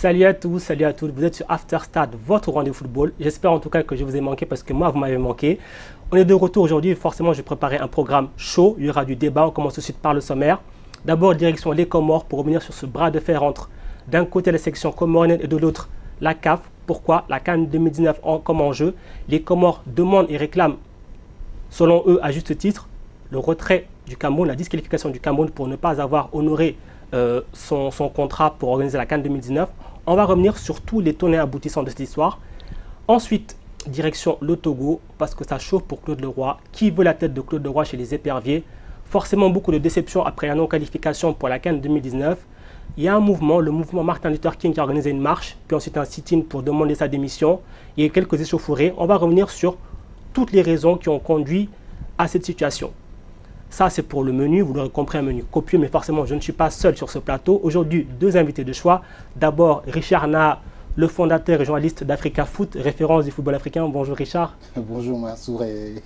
Salut à tous, salut à toutes. Vous êtes sur After Stade, votre rendez-vous football. J'espère en tout cas que je vous ai manqué parce que moi, vous m'avez manqué. On est de retour aujourd'hui. Forcément, je vais préparer un programme chaud. Il y aura du débat. On commence tout de suite par le sommaire. D'abord, direction les Comores pour revenir sur ce bras de fer entre d'un côté la section comorienne et de l'autre la CAF. Pourquoi la CAN 2019 comme enjeu? Les Comores demandent et réclament, selon eux, à juste titre, le retrait du Cameroun, la disqualification du Cameroun pour ne pas avoir honoré son contrat pour organiser la CAN 2019. On va revenir sur tous les tenants aboutissants de cette histoire. Ensuite, direction le Togo, parce que ça chauffe pour Claude Leroy. Qui veut la tête de Claude Leroy chez les éperviers? Forcément beaucoup de déceptions après la non-qualification pour la CAN 2019. Il y a un mouvement, le mouvement Martin Luther King, qui a organisé une marche, puis ensuite un sit-in pour demander sa démission. Il y a eu quelques échauffourées. On va revenir sur toutes les raisons qui ont conduit à cette situation. Ça, c'est pour le menu. Vous l'aurez compris, un menu copieux, mais forcément, je ne suis pas seul sur ce plateau. Aujourd'hui, deux invités de choix. D'abord, Richard Nah, le fondateur et journaliste d'Africa Foot, référence du football africain. Bonjour Richard. Bonjour Mansour et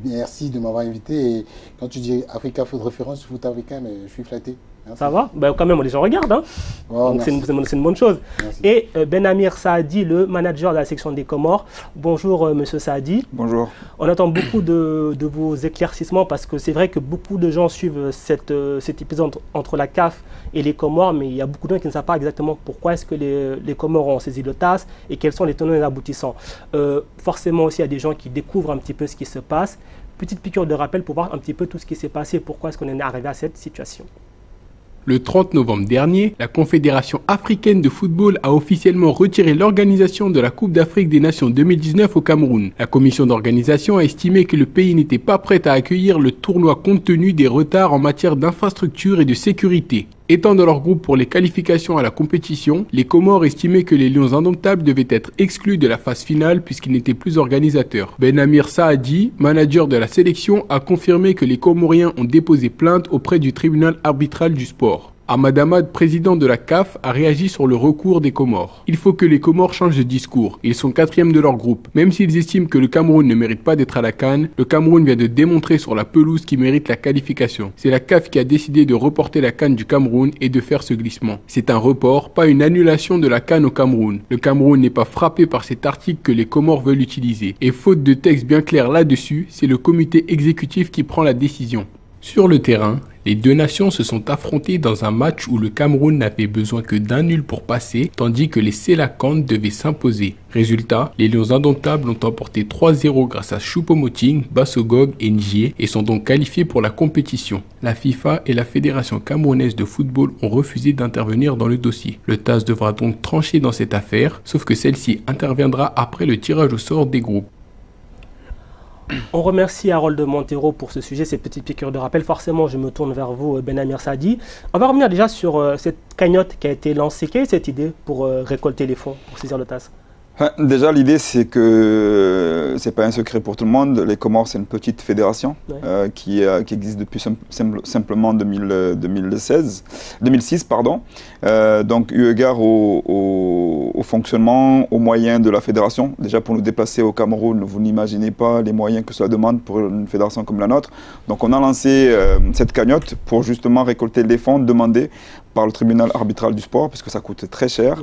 merci de m'avoir invité. Et quand tu dis Africa Foot, référence du foot africain, mais je suis flatté. Merci. Ça va? Ben, quand même, les gens regardent. Hein? Oh, donc c'est une bonne chose. Merci. Et Benamir Saadi, le manager de la section des Comores. Bonjour Monsieur Saadi. Bonjour. On attend beaucoup de vos éclaircissements parce que c'est vrai que beaucoup de gens suivent cet épisode entre la CAF et les Comores, mais il y a beaucoup de gens qui ne savent pas exactement pourquoi est-ce que les Comores ont saisi le TAS et quels sont les tenants et aboutissants. Forcément aussi, il y a des gens qui découvrent un petit peu ce qui se passe. Petite piqûre de rappel pour voir un petit peu tout ce qui s'est passé et pourquoi est-ce qu'on est arrivé à cette situation. Le 30 novembre dernier, la Confédération africaine de football a officiellement retiré l'organisation de la Coupe d'Afrique des Nations 2019 au Cameroun. La commission d'organisation a estimé que le pays n'était pas prêt à accueillir le tournoi compte tenu des retards en matière d'infrastructure et de sécurité. Étant dans leur groupe pour les qualifications à la compétition, les Comores estimaient que les Lions indomptables devaient être exclus de la phase finale puisqu'ils n'étaient plus organisateurs. Benamir Saadi, manager de la sélection, a confirmé que les Comoriens ont déposé plainte auprès du tribunal arbitral du sport. Ahmad Ahmad, président de la CAF, a réagi sur le recours des Comores. Il faut que les Comores changent de discours. Ils sont quatrièmes de leur groupe. Même s'ils estiment que le Cameroun ne mérite pas d'être à la CAN, le Cameroun vient de démontrer sur la pelouse qu'il mérite la qualification. C'est la CAF qui a décidé de reporter la CAN du Cameroun et de faire ce glissement. C'est un report, pas une annulation de la CAN au Cameroun. Le Cameroun n'est pas frappé par cet article que les Comores veulent utiliser. Et faute de texte bien clair là-dessus, c'est le comité exécutif qui prend la décision. Sur le terrain, les deux nations se sont affrontées dans un match où le Cameroun n'avait besoin que d'un nul pour passer, tandis que les Sélakantes devaient s'imposer. Résultat, les Lions indomptables ont emporté 3-0 grâce à Choupo-Moting, Bassogog et Ndié et sont donc qualifiés pour la compétition. La FIFA et la Fédération camerounaise de football ont refusé d'intervenir dans le dossier. Le TAS devra donc trancher dans cette affaire, sauf que celle-ci interviendra après le tirage au sort des groupes. On remercie Harold Montero pour ce sujet, ces petites piqûres de rappel. Forcément, je me tourne vers vous, Benamir Saadi. On va revenir déjà sur cette cagnotte qui a été lancée. Quelle est cette idée pour récolter les fonds, pour saisir le TAS? Déjà, l'idée, c'est que c'est pas un secret pour tout le monde. Les Comores, c'est une petite fédération qui existe depuis simplement 2006. Donc, eu égard au fonctionnement, aux moyens de la fédération. Déjà, pour nous déplacer au Cameroun, vous n'imaginez pas les moyens que cela demande pour une fédération comme la nôtre. Donc, on a lancé cette cagnotte pour justement récolter les fonds demandés par le tribunal arbitral du sport, parce que ça coûte très cher.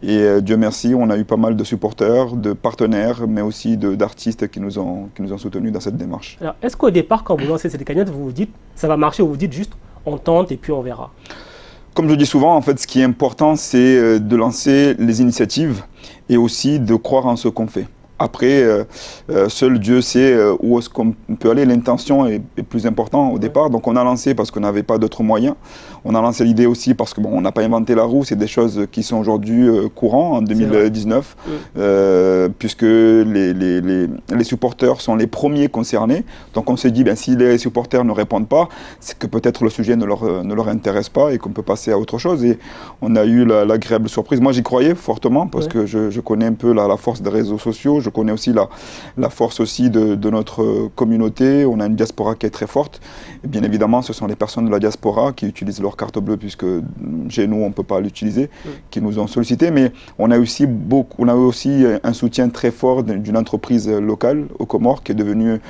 Et Dieu merci, on a eu pas mal de supporters, de partenaires, mais aussi d'artistes qui nous ont soutenus dans cette démarche. Alors, est-ce qu'au départ, quand vous lancez cette cagnotte, vous vous dites, ça va marcher, ou vous dites juste, on tente et puis on verra? Comme je dis souvent, en fait, ce qui est important, c'est de lancer les initiatives et aussi de croire en ce qu'on fait. Après, seul Dieu sait où est-ce qu'on peut aller. L'intention est plus importante au départ. Donc on a lancé parce qu'on n'avait pas d'autres moyens. On a lancé l'idée aussi parce que bon, on n'a pas inventé la roue. C'est des choses qui sont aujourd'hui courantes en 2019, puisque les supporters sont les premiers concernés. Donc on s'est dit, ben, si les supporters ne répondent pas, c'est que peut-être le sujet ne leur intéresse pas et qu'on peut passer à autre chose. Et on a eu l'agréable surprise. Moi, j'y croyais fortement parce que je connais un peu la force des réseaux sociaux. Je connais aussi la force aussi de notre communauté. On a une diaspora qui est très forte. Et bien évidemment, ce sont les personnes de la diaspora qui utilisent leur carte bleue, puisque chez nous, on ne peut pas l'utiliser, qui nous ont sollicité. Mais on a aussi un soutien très fort d'une entreprise locale aux Comores qui est devenue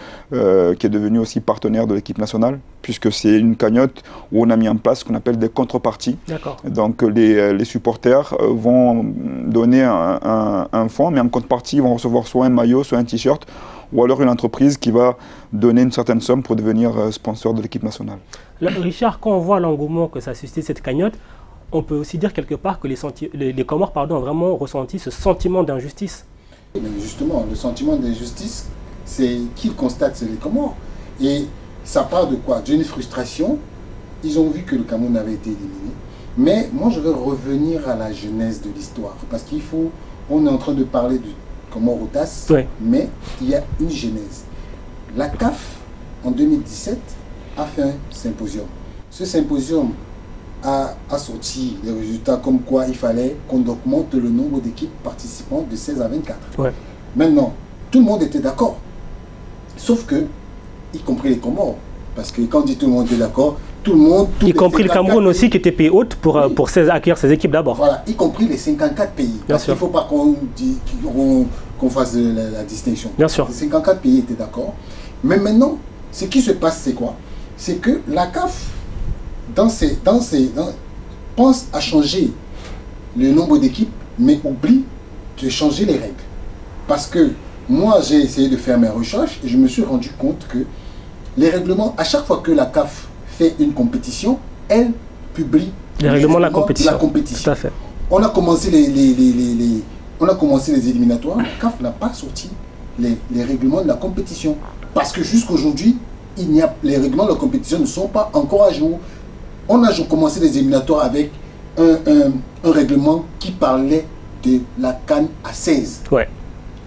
aussi partenaire de l'équipe nationale puisque c'est une cagnotte où on a mis en place ce qu'on appelle des contreparties. Donc les supporters vont donner un fonds, mais en contrepartie, ils vont recevoir soit un maillot, soit un t-shirt, ou alors une entreprise qui va donner une certaine somme pour devenir sponsor de l'équipe nationale. Là, Richard, quand on voit l'engouement que ça suscite cette cagnotte, on peut aussi dire quelque part que les Comores ont vraiment ressenti ce sentiment d'injustice. Mais justement, le sentiment d'injustice, c'est qu'ils constatent, c'est les Comores. Et ça part de quoi? D'une frustration. Ils ont vu que le Cameroun avait été éliminé. Mais moi, je veux revenir à la genèse de l'histoire. Parce qu'il faut... On est en train de parler du Comores-Rotas, mais il y a une genèse. La CAF, en 2017, a fait un symposium. Ce symposium a sorti des résultats comme quoi il fallait qu'on augmente le nombre d'équipes participantes de 16 à 24. Maintenant, tout le monde était d'accord. Sauf que, y compris les Comores, parce que quand on dit tout le monde est d'accord, tout le monde... Y compris le Cameroun aussi qui était pays hôte pour acquérir ses équipes d'abord. Voilà, y compris les 54 pays. Parce qu'il ne faut pas qu'on fasse la distinction. Bien sûr. Les 54 pays étaient d'accord. Mais maintenant, ce qui se passe, c'est quoi? C'est que la CAF, pense à changer le nombre d'équipes, mais oublie de changer les règles. Parce que moi, j'ai essayé de faire mes recherches et je me suis rendu compte que les règlements, à chaque fois que la CAF fait une compétition, elle publie les règlements de la compétition. Tout à fait. On a commencé les éliminatoires, la CAF n'a pas sorti les règlements de la compétition. Parce que jusqu'aujourd'hui, les règlements de la compétition ne sont pas encore à jour. On a commencé les éliminatoires avec un règlement qui parlait de la CAN à 16.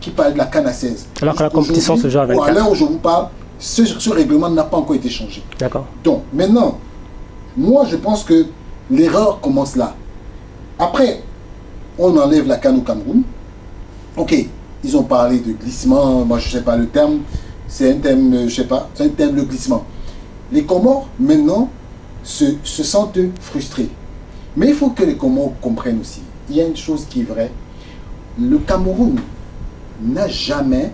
Qui parlait de la CAN à 16. Alors que la compétition se joue à 24. À l'heure où je vous parle, ce règlement n'a pas encore été changé. D'accord. Donc, maintenant, moi, je pense que l'erreur commence là. Après, on enlève la CAN au Cameroun. Ok, ils ont parlé de glissement. Moi, je ne sais pas le terme. C'est un thème, je ne sais pas, c'est un thème, le glissement. Les Comores, maintenant, se sentent frustrés. Mais il faut que les Comores comprennent aussi. Il y a une chose qui est vraie. Le Cameroun n'a jamais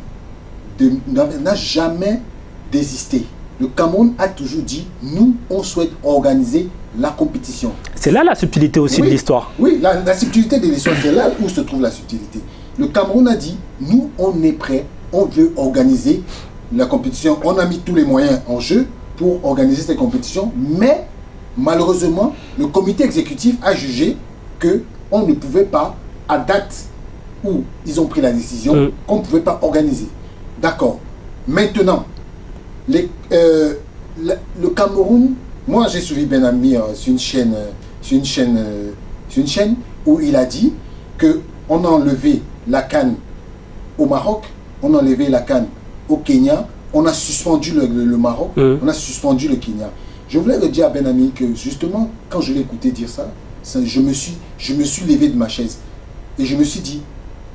désisté. Le Cameroun a toujours dit, nous, on souhaite organiser la compétition. C'est là la subtilité aussi de l'histoire. Oui, la subtilité de l'histoire, c'est là où se trouve la subtilité. Le Cameroun a dit, nous, on est prêts, on veut organiser la compétition. On a mis tous les moyens en jeu pour organiser cette compétition, mais malheureusement, le comité exécutif a jugé qu'on ne pouvait pas, à date où ils ont pris la décision, qu'on ne pouvait pas organiser. D'accord. Maintenant, le Cameroun, moi j'ai suivi Ben Ami sur une chaîne où il a dit qu'on a enlevé la CAN au Maroc, on a enlevé la CAN au Kenya, on a suspendu le Maroc, on a suspendu le Kenya. Je voulais le dire à Ben Ami que justement, quand je l'ai écouté dire ça, je me suis levé de ma chaise et je me suis dit,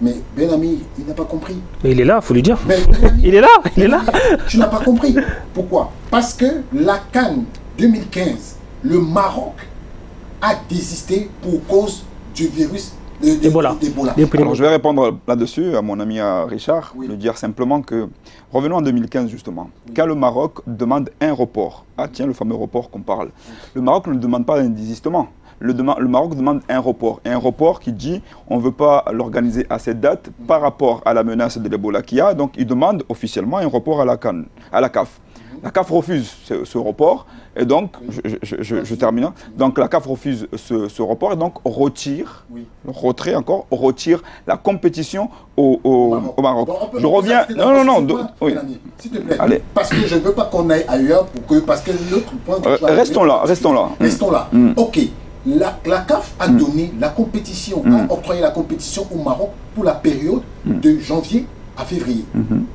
mais Ben Ami, il n'a pas compris. Mais il est là, il faut lui dire. Mais il est là, il est là. Tu n'as pas compris. Pourquoi? Parce que la CAN 2015, le Maroc a désisté pour cause du virus d'Ebola. Alors je vais répondre là-dessus à mon ami Richard, lui dire simplement que, revenons en 2015 justement, quand le Maroc demande un report, tiens le fameux report qu'on parle, le Maroc ne demande pas un désistement. Le Maroc demande un report qui dit on ne veut pas l'organiser à cette date par rapport à la menace de l'Ebola qu'il y a, donc il demande officiellement un report à la CAF. La CAF refuse ce report et donc, je termine, donc la CAF refuse ce report et donc retire la compétition au Maroc. Bon, je reviens, non, s'il te plaît, allez. Parce que je ne veux pas qu'on aille ailleurs, parce que l'autre point... Restons là. Ok. La CAF a donné la compétition, a octroyé la compétition au Maroc pour la période de janvier à février.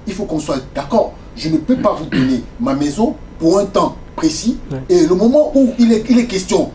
Il faut qu'on soit d'accord. Je ne peux pas vous donner ma maison pour un temps précis et le moment où il est question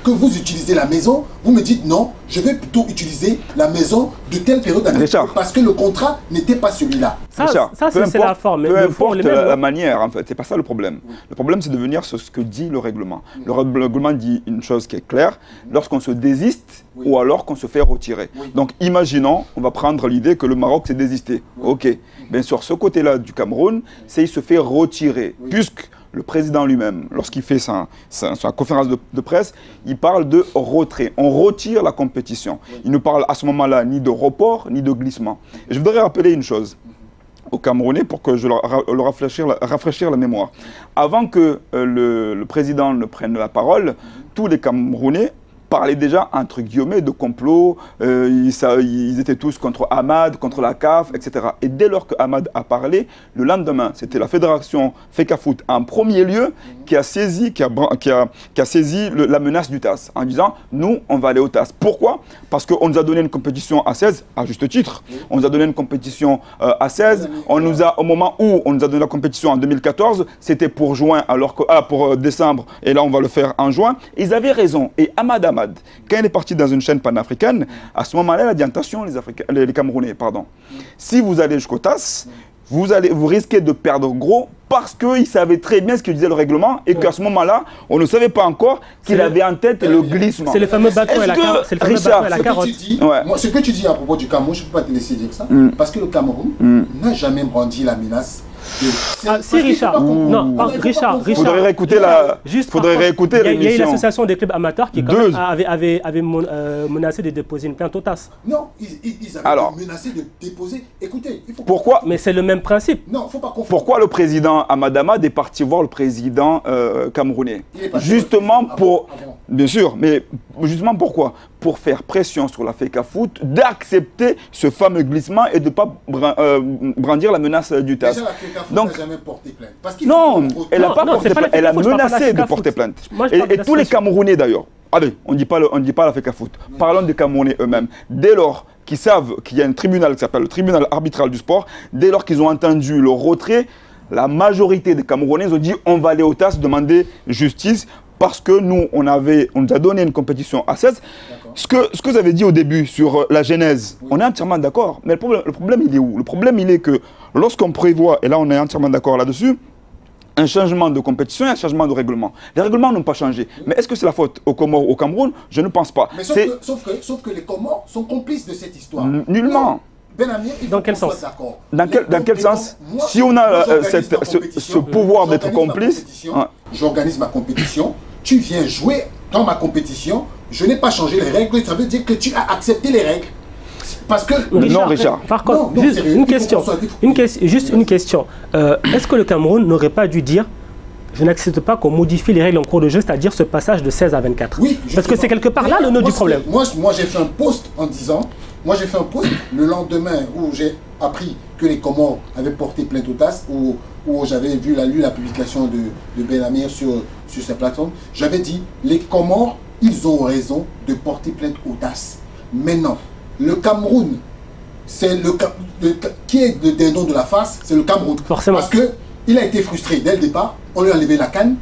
que vous utilisez la maison, vous me dites non, je vais plutôt utiliser la maison de telle période d'année parce que le contrat n'était pas celui-là. Ça c'est la forme. Peu importe la manière, en fait, c'est pas ça le problème. Le problème, c'est de venir sur ce que dit le règlement. Le règlement dit une chose qui est claire, lorsqu'on se désiste ou alors qu'on se fait retirer. Donc, imaginons, on va prendre l'idée que le Maroc s'est désisté. Ok. Bien sûr, ce côté-là du Cameroun, c'est il se fait retirer, puisque le président lui-même, lorsqu'il fait sa conférence de presse, il parle de retrait. On retire la compétition. Il ne parle à ce moment-là ni de report, ni de glissement. Et je voudrais rappeler une chose aux Camerounais pour que je leur rafraîchir la mémoire. Avant que le président ne prenne la parole, tous les Camerounais parlaient déjà, entre guillemets, de complot. Ils étaient tous contre Ahmad, contre la CAF, etc. Et dès lors que Ahmad a parlé, le lendemain, c'était la fédération Fecafoot en premier lieu qui a saisi, la menace du TAS en disant « Nous, on va aller au TAS ». Pourquoi? Parce qu'on nous a donné une compétition à 16, à juste titre. On nous a donné une compétition à 16. Au moment où on nous a donné la compétition en 2014, c'était pour juin, alors que, pour décembre, et là, on va le faire en juin. Ils avaient raison. Et Ahmad, quand il est parti dans une chaîne panafricaine, à ce moment-là, il a dit attention, les Camerounais, pardon. Si vous allez jusqu'au TAS, vous risquez de perdre gros parce qu'il savait très bien ce que disait le règlement et qu'à ce moment-là, on ne savait pas encore qu'il avait en tête le glissement. C'est le fameux bâton et la carotte. Ce que tu dis à propos du Cameroun, je ne peux pas te laisser dire ça, parce que le Cameroun n'a jamais brandi la menace. Si Richard, Richard, il faudrait réécouter l'émission. Il y a eu l'association des clubs amateurs qui avait menacé de déposer une plainte au TAS. Non, ils avaient menacé de déposer. Écoutez, il faut. Pourquoi? Mais c'est le même principe. Non, faut pas confondre. Pourquoi le président Ahmad Ahmad est parti voir le président camerounais? Justement pour, bien sûr, mais justement pourquoi? Pour faire pression sur la Fecafoot d'accepter ce fameux glissement et de ne pas brandir la menace du TAS. Donc, n'a jamais porté plainte. Non, elle n'a pas porté plainte, elle a menacé de porter plainte. Et tous les Camerounais d'ailleurs, allez, on ne dit pas la Fecafoot, parlons des Camerounais eux-mêmes. Dès lors qu'ils savent qu'il y a un tribunal qui s'appelle le tribunal arbitral du sport, dès lors qu'ils ont entendu le retrait, la majorité des Camerounais ont dit on va aller au TAS demander justice parce que nous, on nous a donné une compétition à 16. Ce que vous avez dit au début sur la genèse, on est entièrement d'accord. Mais le problème, il est où? Le problème, il est que lorsqu'on prévoit, et là on est entièrement d'accord là-dessus, un changement de compétition et un changement de règlement. Les règlements n'ont pas changé. Mais est-ce que c'est la faute aux Comores ou au Cameroun? Je ne pense pas. Mais sauf que les Comores sont complices de cette histoire. Nullement. Ben-Amir, dans quel sens? Dans quel sens? Si on a ce pouvoir d'être complice... J'organise ma compétition, tu viens jouer dans ma compétition, je n'ai pas changé les règles, ça veut dire que tu as accepté les règles. Parce que... Non, Richard. Par contre, juste une question. Est-ce que le Cameroun n'aurait pas dû dire je n'accepte pas qu'on modifie les règles en cours de jeu, c'est-à-dire ce passage de 16 à 24? Oui, parce que c'est quelque part là le nœud du problème. Moi j'ai fait un post en disant, le lendemain où j'ai appris que les Comores avaient porté plainte au TAS, où j'avais lu la publication de Ben-Amir sur sa plateforme, j'avais dit, les Comores, ils ont raison de porter plainte au TAS. Maintenant, le Cameroun, c'est qui est le dindon de la farce, c'est le Cameroun. Forcément. Parce qu'il a été frustré dès le départ, on lui a enlevé la canne.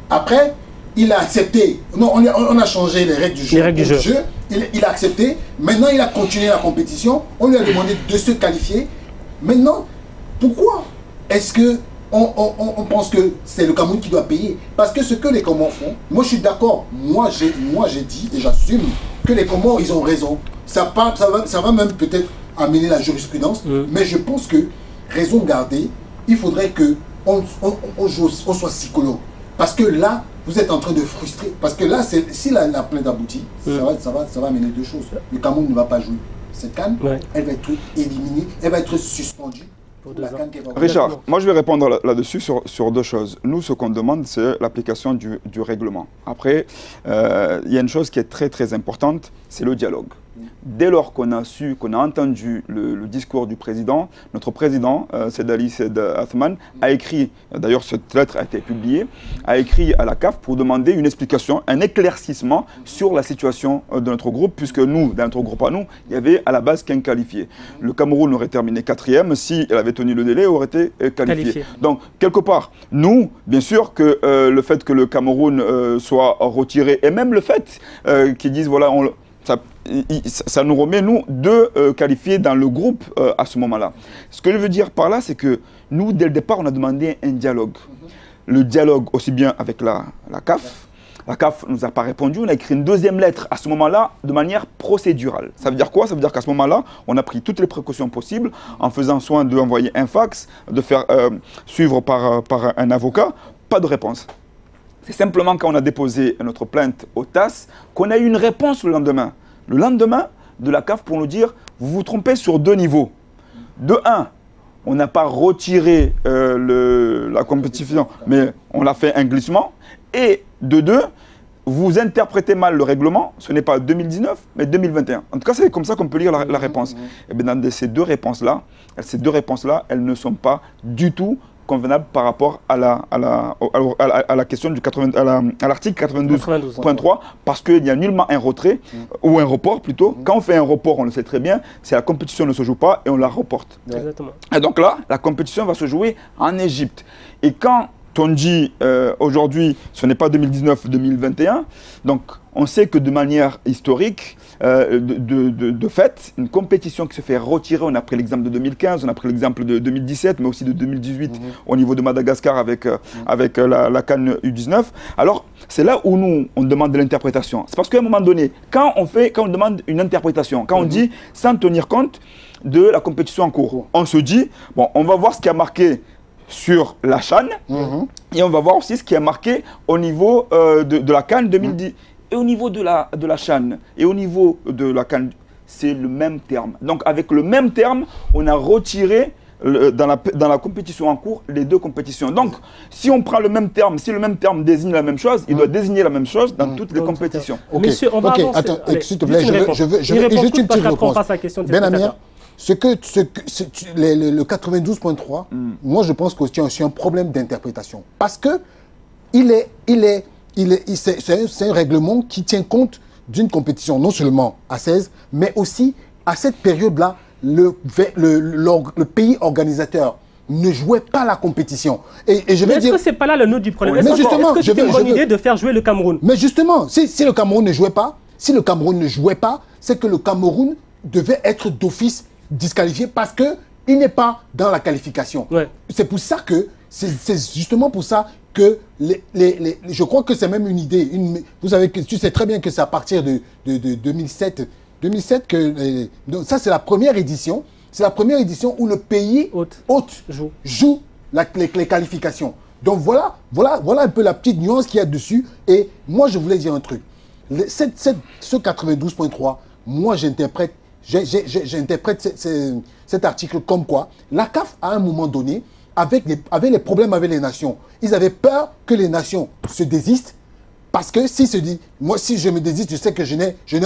Après, il a accepté, non, on a changé les règles du jeu. Il a accepté, maintenant il a continué la compétition, on lui a demandé de se qualifier. Maintenant, pourquoi est-ce que on pense que c'est le Cameroun qui doit payer? Parce que ce que les Comores font, moi je suis d'accord, moi j'ai dit et j'assume que les Comores ils ont raison. Ça va même peut-être amener la jurisprudence, mais je pense que, raison gardée, il faudrait qu'on soit psychologue. Parce que là, vous êtes en train de frustrer. Parce que là, si la plainte aboutit, ça va amener deux choses. Le Cameroun ne va pas jouer cette canne, elle va être éliminée, elle va être suspendue. Richard, moi je vais répondre là-dessus sur deux choses. Nous, ce qu'on demande, c'est l'application du règlement. Après, il y a une chose qui est très très importante, c'est le dialogue. Dès lors qu'on a entendu le discours du président, notre président, Sedali Sed Athman, a écrit, d'ailleurs cette lettre a été publiée, a écrit à la CAF pour demander une explication, un éclaircissement sur la situation de notre groupe, puisque nous, dans notre groupe à nous, il y avait à la base qu'un qualifié. Le Cameroun aurait terminé 4e, si elle avait tenu le délai, aurait été qualifié. Donc, quelque part, nous, bien sûr que le fait que le Cameroun soit retiré, et même le fait qu'ils disent, voilà, ça nous remet, nous, deux qualifiés dans le groupe à ce moment-là. Ce que je veux dire par là, c'est que nous, dès le départ, on a demandé un dialogue. Le dialogue aussi bien avec la CAF. La CAF ne nous a pas répondu. On a écrit une deuxième lettre à ce moment-là de manière procédurale. Ça veut dire quoi? Ça veut dire qu'à ce moment-là, on a pris toutes les précautions possibles en faisant soin d'envoyer un fax, de faire suivre par un avocat pas de réponse. C'est simplement quand on a déposé notre plainte au TAS qu'on a eu une réponse le lendemain. Le lendemain de la CAF pour nous dire, vous vous trompez sur 2 niveaux. De 1, on n'a pas retiré la compétition, mais on a fait un glissement. Et de 2, vous interprétez mal le règlement, ce n'est pas 2019, mais 2021. En tout cas, c'est comme ça qu'on peut lire la réponse. Et bien, dans ces deux réponses-là, elles ne sont pas du tout convenables par rapport à la question du à l'article 92.3, parce qu'il n'y a nullement un retrait, ou un report plutôt. Quand on fait un report, on le sait très bien, c'est la compétition ne se joue pas et on la reporte. Exactement. Et donc là, la compétition va se jouer en Égypte. Et quand on dit aujourd'hui, ce n'est pas 2019-2021, donc on sait que de manière historique, de fait, une compétition qui se fait retirer, on a pris l'exemple de 2015, on a pris l'exemple de 2017, mais aussi de 2018 au niveau de Madagascar avec la CAN U19. Alors, c'est là où nous, on demande de l'interprétation. C'est parce qu'à un moment donné, quand on demande une interprétation, quand on dit sans tenir compte de la compétition en cours, on se dit, bon, on va voir ce qui a marqué sur la CHAN et on va voir aussi ce qui est marqué au niveau de la CAN 2010. Et au niveau de la CHAN et au niveau de la CAN, c'est le même terme. Donc avec le même terme, on a retiré dans la compétition en cours les 2 compétitions. Donc si on prend le même terme, si le même terme désigne la même chose, il doit désigner la même chose dans toutes les compétitions. Okay. Monsieur, on va avancer. Attends, s'il te plaît, je veux juste une petite réponse. Ben Amir, le 92.3, moi je pense que c'est un problème d'interprétation. Parce que c'est un règlement qui tient compte d'une compétition, non seulement à 16, mais aussi à cette période-là, le pays organisateur ne jouait pas la compétition. Et je vais dire... Est-ce que ce n'est pas là le nœud du problème? Mais justement, est-ce que c'est une bonne idée de faire jouer le Cameroun? Mais justement, si le Cameroun ne jouait pas, c'est que le Cameroun devait être d'office disqualifié parce qu'il n'est pas dans la qualification. Ouais. C'est pour ça que, c'est justement pour ça que je crois que c'est même une idée. Vous savez que tu sais très bien que c'est à partir de 2007 que ça c'est la première édition. C'est la première édition où le pays hôte joue les qualifications. Donc voilà un peu la petite nuance qu'il y a dessus. Et moi je voulais dire un truc. Ce 92.3, moi j'interprète cet article comme quoi la CAF à un moment donné avait les problèmes avec les nations. Ils avaient peur que les nations se désistent parce que s'ils se disent, moi si je me désiste, je sais que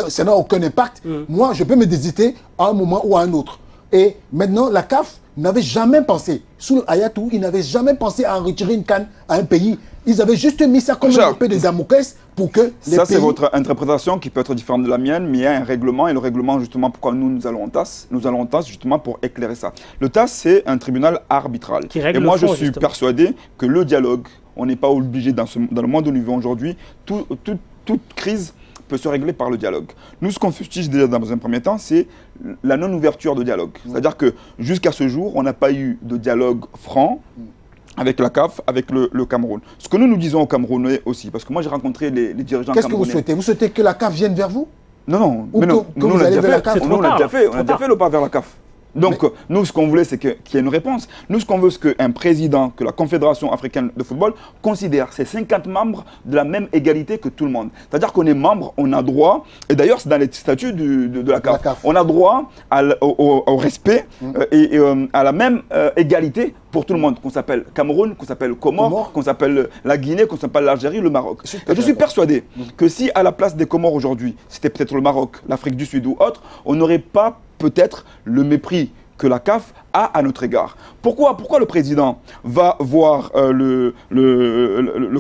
ça n'a aucun impact. Moi je peux me désister à un moment ou à un autre. Et maintenant la CAF n'avait jamais pensé, sous le Hayatou, ils n'avaient jamais pensé à en retirer une canne à un pays. Ils avaient juste mis ça comme une épée de Damoclès pour que les pays... Ça, c'est votre interprétation qui peut être différente de la mienne, mais il y a un règlement, et le règlement, justement, pourquoi nous allons en TAS? Nous allons en TAS, justement, pour éclairer ça. Le TAS, c'est un tribunal arbitral. Et moi, je suis persuadé que le dialogue, on n'est pas obligé, dans le monde où nous vivons aujourd'hui, toute crise peut se régler par le dialogue. Nous, ce qu'on fustige déjà dans un premier temps, c'est la non-ouverture de dialogue. C'est-à-dire que jusqu'à ce jour, on n'a pas eu de dialogue franc avec la CAF, avec le Cameroun. Ce que nous disons aux Camerounais aussi, parce que moi j'ai rencontré les dirigeants camerounais. Qu'est-ce que vous souhaitez? Vous souhaitez que la CAF vienne vers vous? Non, ou mais non. Que vous allez vers la CAF? On a déjà fait le pas vers la CAF. Donc, nous, ce qu'on voulait, c'est qu'il y ait une réponse. Nous, ce qu'on veut, c'est qu'un président, que la Confédération africaine de football considère ces 50 membres de la même égalité que tout le monde. C'est-à-dire qu'on est membre, on a droit, et d'ailleurs, c'est dans les statuts de la CAF, on a droit au respect et à la même égalité pour tout le monde, qu'on s'appelle Cameroun, qu'on s'appelle Comores, qu'on s'appelle la Guinée, qu'on s'appelle l'Algérie, le Maroc. Et je suis persuadé que si, à la place des Comores aujourd'hui, c'était peut-être le Maroc, l'Afrique du Sud ou autre, on n'aurait pas peut-être le mépris que la CAF a à notre égard. Pourquoi le président va voir le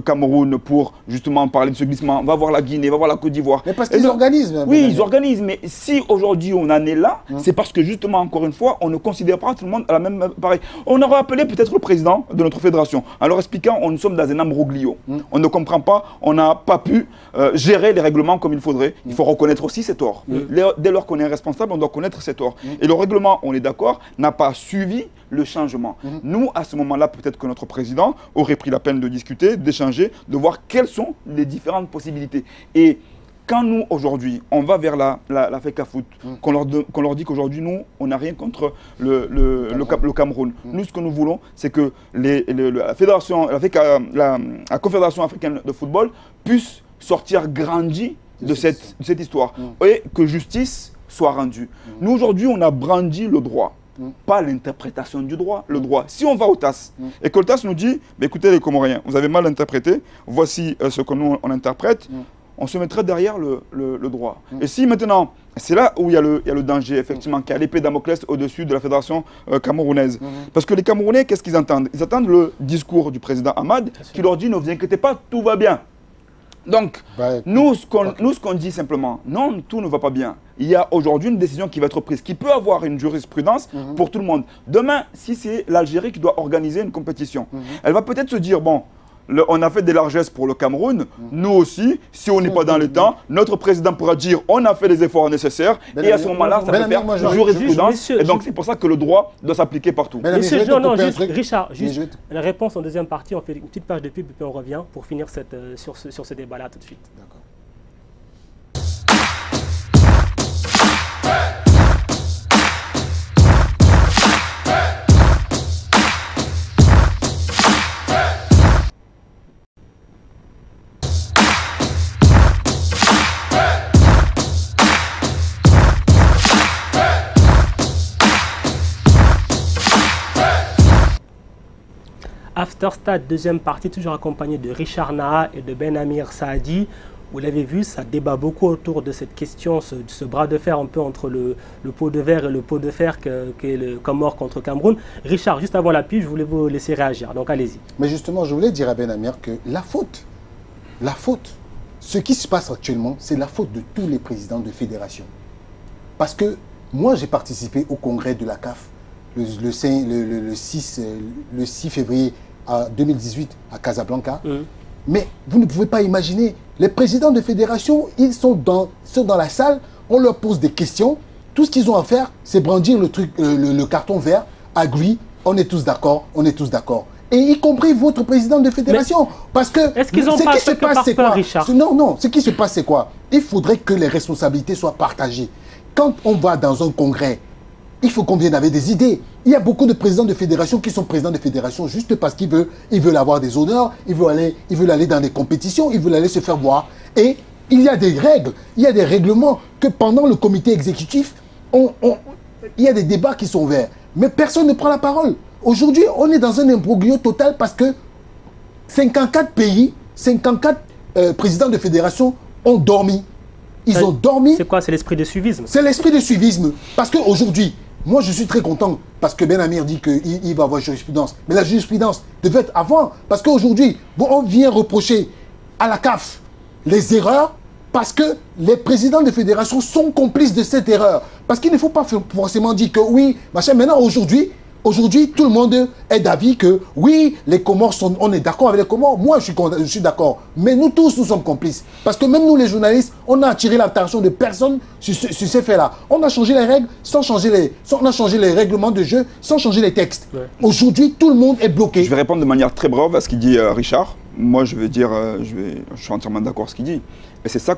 Cameroun pour justement parler de ce glissement, va voir la Guinée, va voir la Côte d'Ivoire? Mais parce qu'ils organisent. Oui, ils organisent, mais si aujourd'hui on en est là, c'est parce que justement, encore une fois, on ne considère pas tout le monde à la même pareil. On aurait appelé peut-être le président de notre fédération en leur expliquant nous sommes dans un ambroglio. On ne comprend pas, on n'a pas pu gérer les règlements comme il faudrait. Il faut reconnaître aussi ses torts. Dès lors qu'on est responsable, on doit connaître ses torts. Et le règlement, on est d'accord, n'a pas suivi le changement. Nous, à ce moment-là, peut-être que notre président aurait pris la peine de discuter, d'échanger, de voir quelles sont les différentes possibilités. Et quand nous, aujourd'hui, on va vers la FECAFOOT, qu'on leur dit qu'aujourd'hui, nous, on n'a rien contre le Cameroun. Nous, ce que nous voulons, c'est que la Confédération africaine de football puisse sortir grandie de cette histoire et que justice soit rendue. Nous, aujourd'hui, on a brandi le droit. Pas l'interprétation du droit, le droit. Si on va au TAS et que le TAS nous dit, bah, écoutez les Comoriens, vous avez mal interprété, voici ce que nous on interprète, on se mettrait derrière le droit. Et si maintenant, c'est là où il y a le danger, effectivement, qu'il y a l'épée Damoclès au-dessus de la fédération camerounaise. Parce que les Camerounais, qu'est-ce qu'ils entendent? Ils attendent le discours du président Hamad qui leur dit, ne vous inquiétez pas, tout va bien. Donc, nous, ce qu'on dit simplement, non, tout ne va pas bien. Il y a aujourd'hui une décision qui va être prise, qui peut avoir une jurisprudence pour tout le monde. Demain, si c'est l'Algérie qui doit organiser une compétition, elle va peut-être se dire, bon, on a fait des largesses pour le Cameroun, nous aussi, si on n'est pas dans les temps, notre président pourra dire, on a fait les efforts nécessaires, et à ce moment-là, ça peut faire jurisprudence. Et donc, c'est pour ça que le droit doit s'appliquer partout. Richard, juste la réponse en deuxième partie, on fait une petite page de pub et puis on revient pour finir sur ce débat-là tout de suite. D'accord. After Stade, deuxième partie, toujours accompagné de Richard Naha et de Ben Amir Saadi. Vous l'avez vu, ça débat beaucoup autour de cette question, ce bras de fer un peu entre le pot de verre et le pot de fer qu'est le Comore contre Cameroun. Richard, juste avant la pub, je voulais vous laisser réagir, donc allez-y. Mais justement, je voulais dire à Ben Amir que la faute, ce qui se passe actuellement, c'est la faute de tous les présidents de fédération. Parce que moi, j'ai participé au congrès de la CAF le 6 février 2018 à Casablanca. Mais vous ne pouvez pas imaginer, les présidents de fédération, ils sont dans la salle, on leur pose des questions, tout ce qu'ils ont à faire, c'est brandir le carton vert, agree, on est tous d'accord, on est tous d'accord. Et y compris votre président de fédération. Parce que est-ce qu'ils ont pas ce qui se passe, c'est quoi, Richard? Non, ce qui se passe, c'est quoi? Il faudrait que les responsabilités soient partagées. Quand on va dans un congrès, il faut qu'on vienne avec des idées. Il y a beaucoup de présidents de fédération qui sont présidents de fédération juste parce qu'ils veulent avoir des honneurs, ils veulent aller dans des compétitions, ils veulent aller se faire voir. Et il y a des règles, il y a des règlements que pendant le comité exécutif, il y a des débats qui sont ouverts. Mais personne ne prend la parole. Aujourd'hui, on est dans un imbroglio total parce que 54 pays, 54 présidents de fédération ont dormi. Ils ont dormi. C'est quoi? C'est l'esprit de suivisme. C'est l'esprit de suivisme. Parce qu'aujourd'hui, moi je suis très content parce que Ben Amir dit qu'il va avoir jurisprudence. Mais la jurisprudence devait être avant. Parce qu'aujourd'hui, on vient reprocher à la CAF les erreurs parce que les présidents de fédération sont complices de cette erreur. Parce qu'il ne faut pas forcément dire que oui, machin. Maintenant, aujourd'hui, tout le monde est d'avis que oui, les Comores on est d'accord avec les Comores. Moi, je suis d'accord. Mais nous tous, nous sommes complices. Parce que même nous, les journalistes, on a attiré l'attention de personne sur ces faits-là. On a changé les règles on a changé les règlements de jeu sans changer les textes. Ouais. Aujourd'hui, tout le monde est bloqué. Je vais répondre de manière très brève à ce qu'il dit Richard. Moi, je vais dire, je suis entièrement d'accord avec ce qu'il dit. Et c'est ça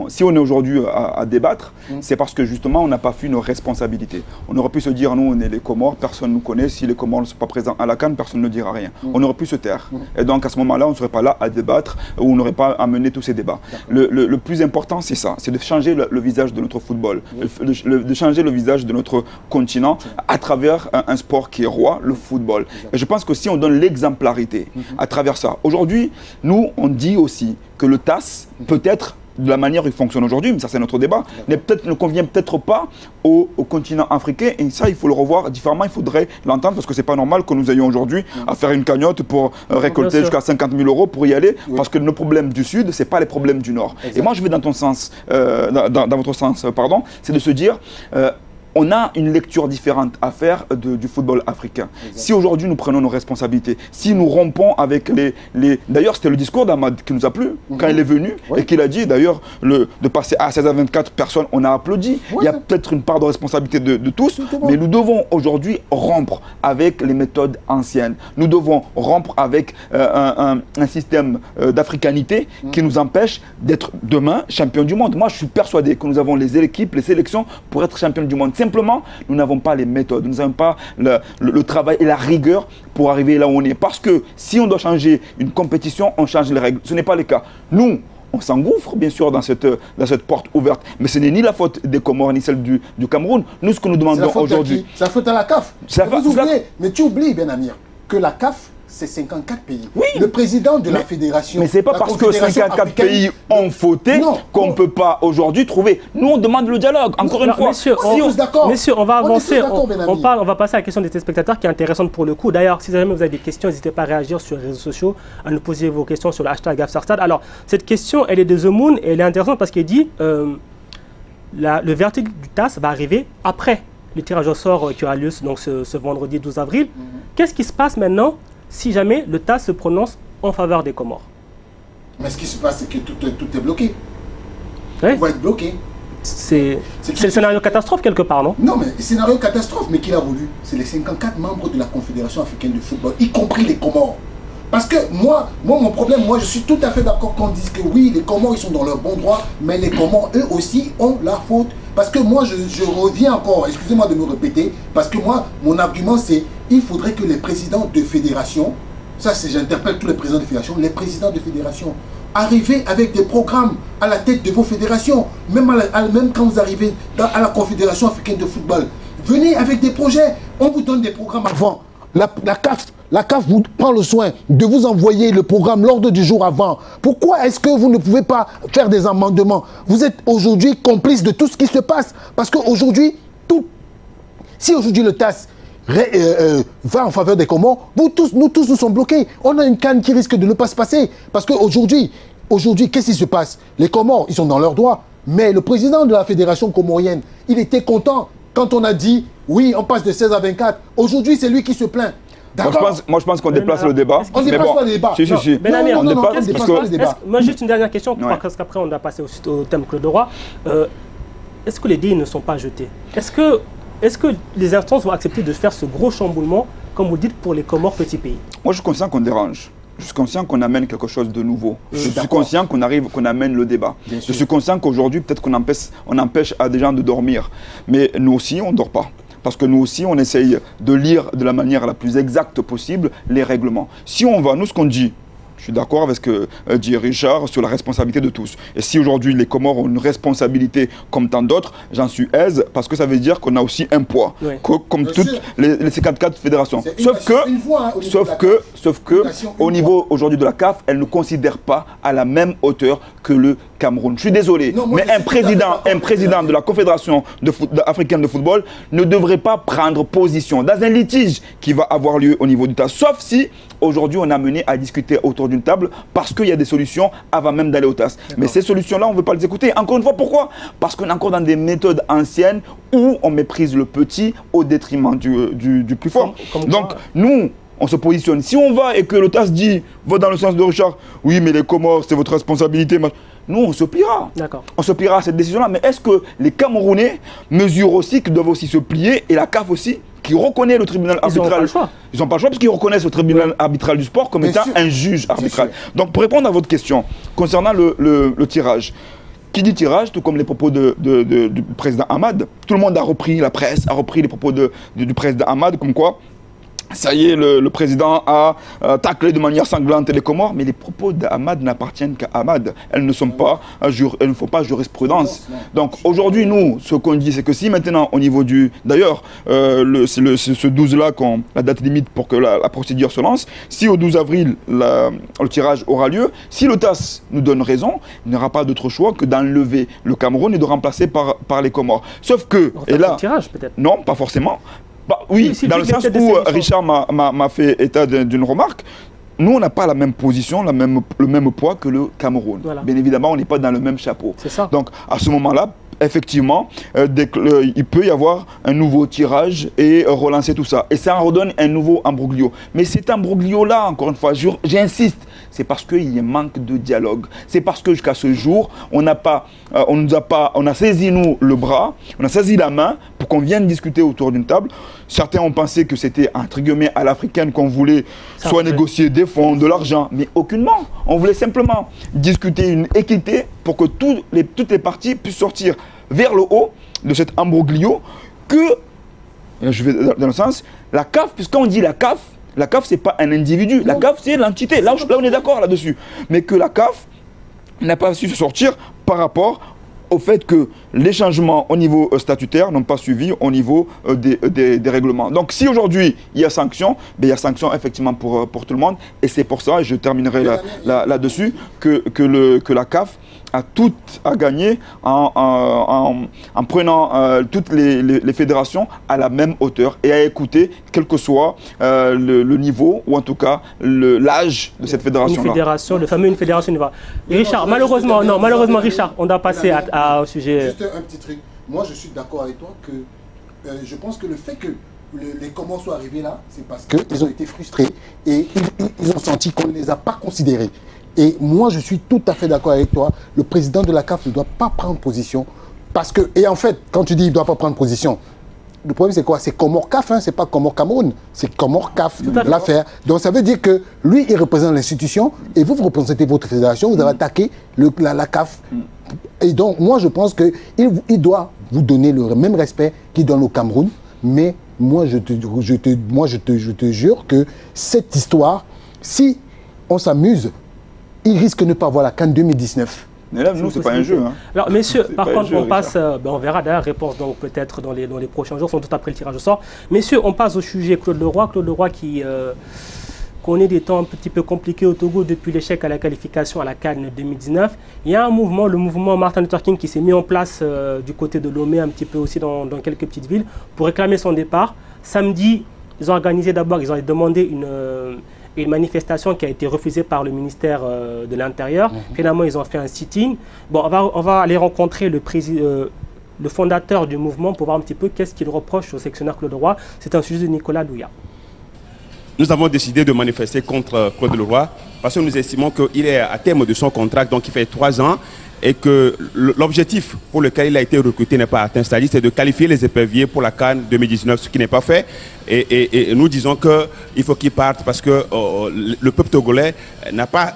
si on est aujourd'hui à débattre, c'est parce que justement, on n'a pas fait nos responsabilités. On aurait pu se dire, nous, on est les Comores, personne ne nous connaît. Si les Comores ne sont pas présents à la CAN, personne ne dira rien. On aurait pu se taire. Et donc, à ce moment-là, on ne serait pas là à débattre ou on n'aurait pas à mener tous ces débats. Le plus important, c'est ça. C'est de changer le visage de notre football, de changer le visage de notre continent à travers un sport qui est roi, le football. Et je pense que si on donne l'exemplarité à travers ça, aujourd'hui, nous, on dit aussi que le TAS, peut-être, de la manière dont il fonctionne aujourd'hui, mais ça c'est notre débat, ne convient peut-être pas au continent africain, et ça il faut le revoir différemment, il faudrait l'entendre, parce que c'est pas normal que nous ayons aujourd'hui à faire une cagnotte pour récolter jusqu'à 50 000 € pour y aller, parce que nos problèmes du Sud, c'est pas les problèmes du Nord. Exact. Et moi je vais dans ton sens, dans votre sens, pardon, c'est de se dire, on a une lecture différente à faire du football africain. Exactement. Si aujourd'hui nous prenons nos responsabilités, si nous rompons avec les... D'ailleurs, c'était le discours d'Amad qui nous a plu quand il est venu et qu'il a dit, d'ailleurs, de passer à 16 à 24 personnes, on a applaudi. Il y a peut-être une part de responsabilité de tous, mais nous devons aujourd'hui rompre avec les méthodes anciennes. Nous devons rompre avec un système d'africanité qui nous empêche d'être demain champion du monde. Moi, je suis persuadé que nous avons les équipes, les sélections pour être champion du monde. Simplement, nous n'avons pas les méthodes, nous n'avons pas le travail et la rigueur pour arriver là où on est. Parce que si on doit changer une compétition, on change les règles. Ce n'est pas le cas. Nous, on s'engouffre bien sûr dans cette porte ouverte, mais ce n'est ni la faute des Comores ni celle du Cameroun. Nous, ce que nous demandons aujourd'hui... C'est la faute à la CAF. Mais tu oublies, Ben Amir, que la CAF, c'est 54 pays. Oui. Le président de la fédération... Mais ce n'est pas parce que 54 pays ont fauté qu'on ne peut pas aujourd'hui trouver... Nous, on demande le dialogue, encore une fois. Messieurs, on va avancer. On va passer à la question des téléspectateurs qui est intéressante pour le coup. D'ailleurs, si jamais vous avez des questions, n'hésitez pas à réagir sur les réseaux sociaux, à nous poser vos questions sur le hashtag AfterStade. Alors, cette question, elle est de The Moon et elle est intéressante parce qu'elle dit le verdict du TAS va arriver après le tirage au sort qui aura lieu donc, ce vendredi 12 avril. Qu'est-ce qui se passe maintenant si jamais le TAS se prononce en faveur des Comores? Mais ce qui se passe, c'est que tout est bloqué. Oui. On va être bloqué. C'est le scénario catastrophe quelque part, non? Non, mais scénario catastrophe, mais qui l'a voulu? C'est les 54 membres de la Confédération africaine de football, y compris les Comores. Parce que moi, mon problème, je suis tout à fait d'accord qu'on dise que oui, les Comores, ils sont dans leur bon droit, mais les Comores, eux aussi, ont la faute. Parce que moi, je reviens encore, excusez-moi de me répéter, parce que moi, mon argument, c'est il faudrait que les présidents de fédération, ça c'est, j'interpelle tous les présidents de fédération, les présidents de fédération, arrivez avec des programmes à la tête de vos fédérations, même quand vous arrivez à la Confédération africaine de football, venez avec des projets, on vous donne des programmes avant. La CAF vous prend le soin de vous envoyer le programme l'ordre du jour avant. Pourquoi est-ce que vous ne pouvez pas faire des amendements? Vous êtes aujourd'hui complice de tout ce qui se passe. Parce qu'aujourd'hui, si aujourd'hui le TAS va en faveur des Comores, nous tous nous sommes bloqués. On a une canne qui risque de ne pas se passer. Parce qu'aujourd'hui, qu'est-ce qui se passe? Les Comores, ils sont dans leurs droits. Mais le président de la fédération comorienne, il était content quand on a dit, oui, on passe de 16 à 24. Aujourd'hui, c'est lui qui se plaint. Moi, je pense qu'on déplace le débat. On ne dépasse pas le débat. Si. On ne dépasse pas le débat. Moi, juste une dernière question, parce qu'après, on doit passer au thème Claude Roy. Est-ce que les dés ne sont pas jetés? Est-ce que les instances vont accepter de faire ce gros chamboulement, comme vous dites, pour les Comores, petits pays? Moi, je suis conscient qu'on dérange. Je suis conscient qu'on amène quelque chose de nouveau. Je suis conscient qu'on amène le débat. Je suis conscient qu'aujourd'hui, peut-être qu'on empêche à des gens de dormir. Mais nous aussi, on ne dort pas. Parce que nous aussi, on essaye de lire de la manière la plus exacte possible les règlements. Si on va, nous, ce qu'on dit, je suis d'accord avec ce que dit Richard sur la responsabilité de tous. Et si aujourd'hui les Comores ont une responsabilité comme tant d'autres, j'en suis aise parce que ça veut dire qu'on a aussi un poids, comme toutes les 54 fédérations. Sauf que, au niveau aujourd'hui de la CAF, elle ne considère pas à la même hauteur que le Cameroun. Je suis désolé, mais un président de la Confédération africaine de football ne devrait pas prendre position dans un litige qui va avoir lieu au niveau du TAS. Sauf si aujourd'hui on a mené à discuter autour d'une table parce qu'il y a des solutions avant même d'aller au TAS. Mais ces solutions-là, on ne veut pas les écouter. Encore une fois, pourquoi? Parce qu'on est encore dans des méthodes anciennes où on méprise le petit au détriment du plus fort. Donc, nous, on se positionne. Si on va et que le TAS dit, va dans le sens de Richard, oui, mais les Comores, c'est votre responsabilité. Nous, on se pliera. On se pliera à cette décision-là. Mais est-ce que les Camerounais mesurent aussi qu'ils doivent aussi se plier et la CAF aussi qui reconnaît le tribunal arbitral. Ils n'ont pas le choix parce qu'ils reconnaissent le tribunal arbitral du sport comme étant un juge arbitral. Donc pour répondre à votre question, concernant le tirage, qui dit tirage, tout comme les propos du président Amad, tout le monde a repris, la presse a repris les propos du président Amad, comme quoi ça y est, le président a taclé de manière sanglante les Comores, mais les propos d'Amad n'appartiennent qu'à Amad. Elles ne font pas jurisprudence. Donc aujourd'hui, nous, ce qu'on dit, c'est que si maintenant, au niveau du... D'ailleurs, c'est ce 12-là, la date limite pour que la procédure se lance, si au 12 avril, le tirage aura lieu, si le TAS nous donne raison, il n'y aura pas d'autre choix que d'enlever le Cameroun et de remplacer par les Comores. Sauf que... Et là, tirage, peut-être. Non, pas forcément. Oui, dans le sens où Richard m'a fait état d'une remarque, nous, on n'a pas la même position, le même poids que le Cameroun. Voilà. Bien évidemment, on n'est pas dans le même chapeau. Donc, à ce moment-là, effectivement, il peut y avoir un nouveau tirage et relancer tout ça. Et ça en redonne un nouveau imbroglio. Mais cet imbroglio-là, encore une fois, j'insiste, c'est parce qu'il manque de dialogue. C'est parce que jusqu'à ce jour, on a saisi nous le bras, on a saisi la main pour qu'on vienne discuter autour d'une table. Certains ont pensé que c'était entre guillemets à l'africaine qu'on voulait soit négocier des fonds, de l'argent, mais aucunement. On voulait simplement discuter une équité pour que toutes les parties puissent sortir vers le haut de cet imbroglio que, je vais dans le sens, la CAF, puisqu'on dit la CAF, c'est pas un individu, la CAF c'est l'entité, là on est d'accord là-dessus. Mais que la CAF n'a pas su se sortir par rapport au fait que les changements au niveau statutaire n'ont pas suivi au niveau des règlements. Donc si aujourd'hui il y a sanction, il y a sanction effectivement pour tout le monde. Et c'est pour ça, et je terminerai là-dessus, que la CAF a tout à gagner en prenant toutes les fédérations à la même hauteur et à écouter quel que soit le niveau ou en tout cas l'âge de cette fédération-là. Une fédération, le fameux une fédération. Richard, malheureusement, Richard, on doit passer au sujet. Juste un petit truc. Moi, je suis d'accord avec toi que je pense que le fait que les Comores soient arrivés là, c'est parce qu'ils ont été frustrés et ils ont senti qu'on ne les a pas considérés. Et moi, je suis tout à fait d'accord avec toi. Le président de la CAF ne doit pas prendre position. Parce que, et en fait, quand tu dis qu'il ne doit pas prendre position, le problème c'est quoi? C'est Comores CAF, hein, c'est pas Comores Cameroun. C'est Comores CAF, l'affaire. Donc ça veut dire que lui, il représente l'institution et vous représentez votre fédération, vous avez attaqué la CAF. Et donc, moi, je pense qu'il doit vous donner le même respect qu'il donne au Cameroun. Mais moi, je te jure que cette histoire, si on s'amuse, il risque de ne pas voir la CAN 2019. Mais là, nous, c'est pas un jeu. Hein. Alors, messieurs, par contre, on passe, on verra d'ailleurs, réponse donc peut-être dans les prochains jours, sans doute après le tirage au sort. Messieurs, on passe au sujet Claude Leroy. Claude Leroy qui connaît des temps un petit peu compliqués au Togo depuis l'échec à la qualification à la CAN 2019. Il y a un mouvement, le mouvement Martin Luther King, qui s'est mis en place du côté de Lomé, un petit peu aussi dans quelques petites villes, pour réclamer son départ. Samedi, ils ont organisé d'abord, ils ont demandé une manifestation qui a été refusée par le ministère de l'Intérieur. Finalement, ils ont fait un sit-in. Bon, on va aller rencontrer le fondateur du mouvement pour voir un petit peu qu'est-ce qu'il reproche au sectionnaire Claude Leroy. C'est un sujet de Nicolas Douya. Nous avons décidé de manifester contre Claude Leroy parce que nous estimons qu'il est à terme de son contrat, donc il fait 3 ans, et que l'objectif pour lequel il a été recruté n'est pas atteint, c'est-à-dire c'est de qualifier les éperviers pour la CAN 2019, ce qui n'est pas fait. Et nous disons qu'il faut qu'il parte parce que le peuple togolais n'a pas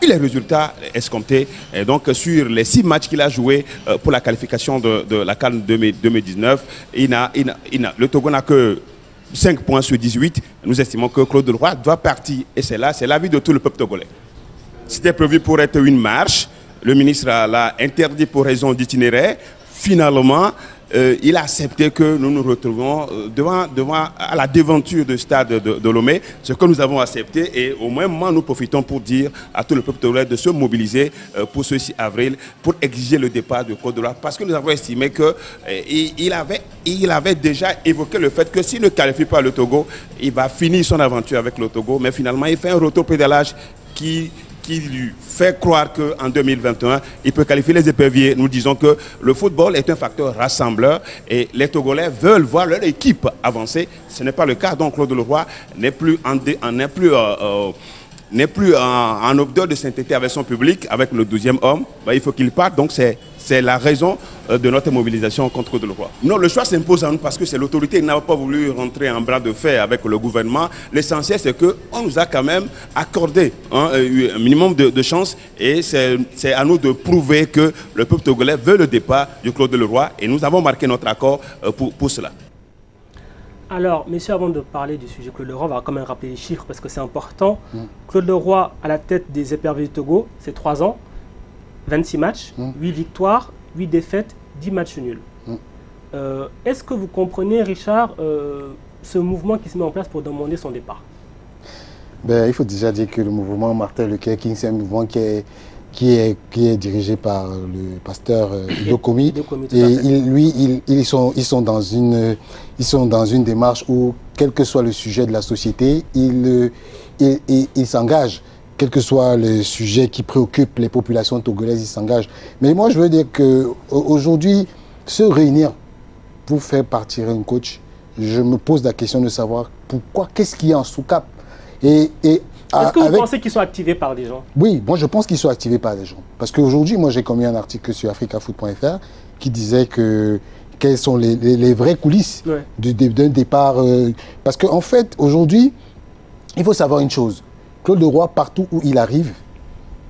eu les résultats escomptés. Et donc sur les 6 matchs qu'il a joués pour la qualification de la CAN 2019, le Togo n'a que 5 points sur 18. Nous estimons que Claude Leroy doit partir. Et c'est l'avis de tout le peuple togolais. C'était prévu pour être une marche. Le ministre l'a interdit pour raison d'itinéraire. Finalement, il a accepté que nous nous retrouvions à la devanture du stade de Lomé, ce que nous avons accepté. Et au même moment, nous profitons pour dire à tout le peuple togolais de se mobiliser pour ce 6 avril, pour exiger le départ de Claude Leroy, parce que nous avons estimé qu'il avait déjà évoqué le fait que s'il ne qualifie pas le Togo, il va finir son aventure avec le Togo. Mais finalement, il fait un retour-pédalage qui lui fait croire qu'en 2021, il peut qualifier les éperviers. Nous disons que le football est un facteur rassembleur et les Togolais veulent voir leur équipe avancer. Ce n'est pas le cas. Donc Claude Leroy n'est plus en odeur de sainteté avec son public, avec le 12e homme. Il faut qu'il parte. Donc c'est la raison de notre mobilisation contre Claude Leroy. Non, le choix s'impose à nous parce que c'est l'autorité qui n'a pas voulu rentrer en bras de fer avec le gouvernement. L'essentiel, c'est qu'on nous a quand même accordé un minimum de chance et c'est à nous de prouver que le peuple togolais veut le départ du Claude Leroy et nous avons marqué notre accord pour cela. Alors, messieurs, avant de parler du sujet Claude Leroy, on va quand même rappeler les chiffres parce que c'est important. Claude Leroy à la tête des éperviers du Togo, c'est 3 ans. 26 matchs, 8 victoires, 8 défaites, 10 matchs nuls. Est-ce que vous comprenez, Richard, ce mouvement qui se met en place pour demander son départ? Il faut déjà dire que le mouvement Martin Luther King, c'est un mouvement qui est dirigé par le pasteur Idokomi. Et ils sont dans une démarche où, quel que soit le sujet de la société, ils s'engagent. quels que soient les sujets qui préoccupent les populations togolaises, ils s'engagent. Mais moi, je veux dire qu'aujourd'hui, se réunir pour faire partir un coach, je me pose la question de savoir pourquoi, qu'est-ce qu'il y a en sous-cap. Est-ce que vous pensez qu'ils sont activés par des gens? Oui, moi je pense qu'ils sont activés par des gens. Parce qu'aujourd'hui, moi j'ai commis un article sur africafoot.fr qui disait quelles sont les vraies coulisses d'un départ. Parce qu'en fait, aujourd'hui, il faut savoir une chose. Claude Leroy, partout où il arrive,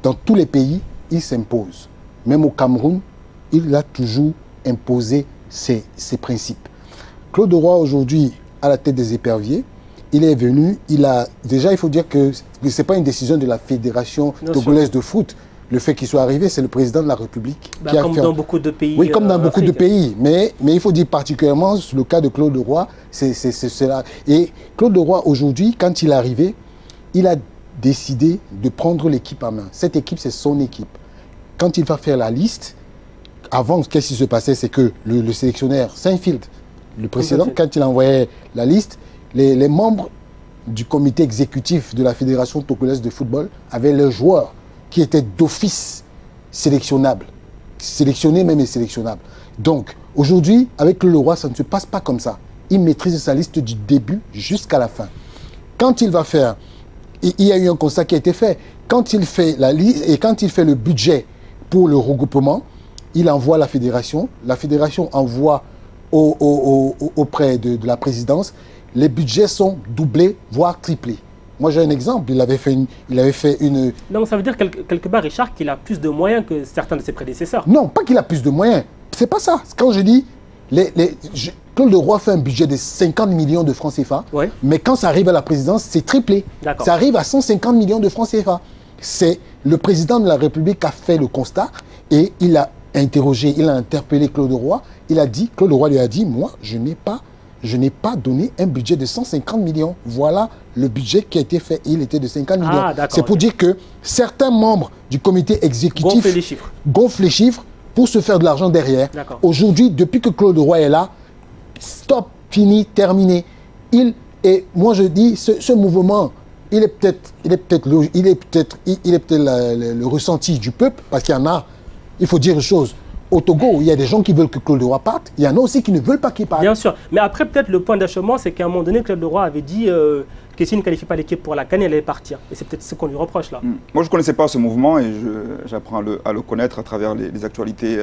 dans tous les pays, il s'impose. Même au Cameroun, il a toujours imposé ses principes. Claude Leroy, aujourd'hui, à la tête des éperviers, il est venu, déjà il faut dire que ce n'est pas une décision de la Fédération togolaise de foot. Le fait qu'il soit arrivé, c'est le président de la République qui a fait... Comme dans beaucoup de pays. Oui, comme dans beaucoup de pays. Mais il faut dire particulièrement sur le cas de Claude Leroy, c'est cela. Et Claude Leroy, aujourd'hui, quand il est arrivé, il a décidé de prendre l'équipe en main. Cette équipe, c'est son équipe. Quand il va faire la liste, avant, qu'est-ce qui se passait? C'est que le sélectionneur Seinfeld, le précédent, quand il envoyait la liste, les membres du comité exécutif de la Fédération togolaise de football avaient leurs joueurs qui étaient d'office sélectionnables. Sélectionnés même et sélectionnables. Donc, aujourd'hui, avec le Leroy, ça ne se passe pas comme ça. Il maîtrise sa liste du début jusqu'à la fin. Quand il va faire... Il y a eu un constat qui a été fait. Quand il fait la liste et quand il fait le budget pour le regroupement, il envoie à la fédération envoie auprès de la présidence. Les budgets sont doublés, voire triplés. Moi, j'ai un exemple. Il avait fait une... Donc, ça veut dire quelque part, Richard, qu'il a plus de moyens que certains de ses prédécesseurs. Non, pas qu'il a plus de moyens. C'est pas ça. Quand je dis... Claude Leroy fait un budget de 50 millions de francs CFA, mais quand ça arrive à la présidence, c'est triplé. Ça arrive à 150 millions de francs CFA. C'est le président de la République qui a fait le constat et il a interrogé, il a interpellé Claude Leroy. Claude Leroy lui a dit, moi, je n'ai pas donné un budget de 150 millions. Voilà le budget qui a été fait. Il était de 50 millions. C'est pour dire que certains membres du comité exécutif gonflent les chiffres pour se faire de l'argent derrière. Aujourd'hui, depuis que Claude Leroy est là, stop, fini, terminé. Moi je dis, ce mouvement, il est peut-être le ressenti du peuple, parce qu'il y en a, il faut dire une chose. Au Togo, il y a des gens qui veulent que Claude Leroy parte. Il y en a aussi qui ne veulent pas qu'il parte. Bien sûr. Mais après, peut-être le point d'achèvement, c'est qu'à un moment donné, Claude Leroy avait dit que s'il ne qualifie pas l'équipe pour la CAN, elle allait partir. Et c'est peut-être ce qu'on lui reproche là. Moi, je ne connaissais pas ce mouvement et j'apprends à le connaître à travers les actualités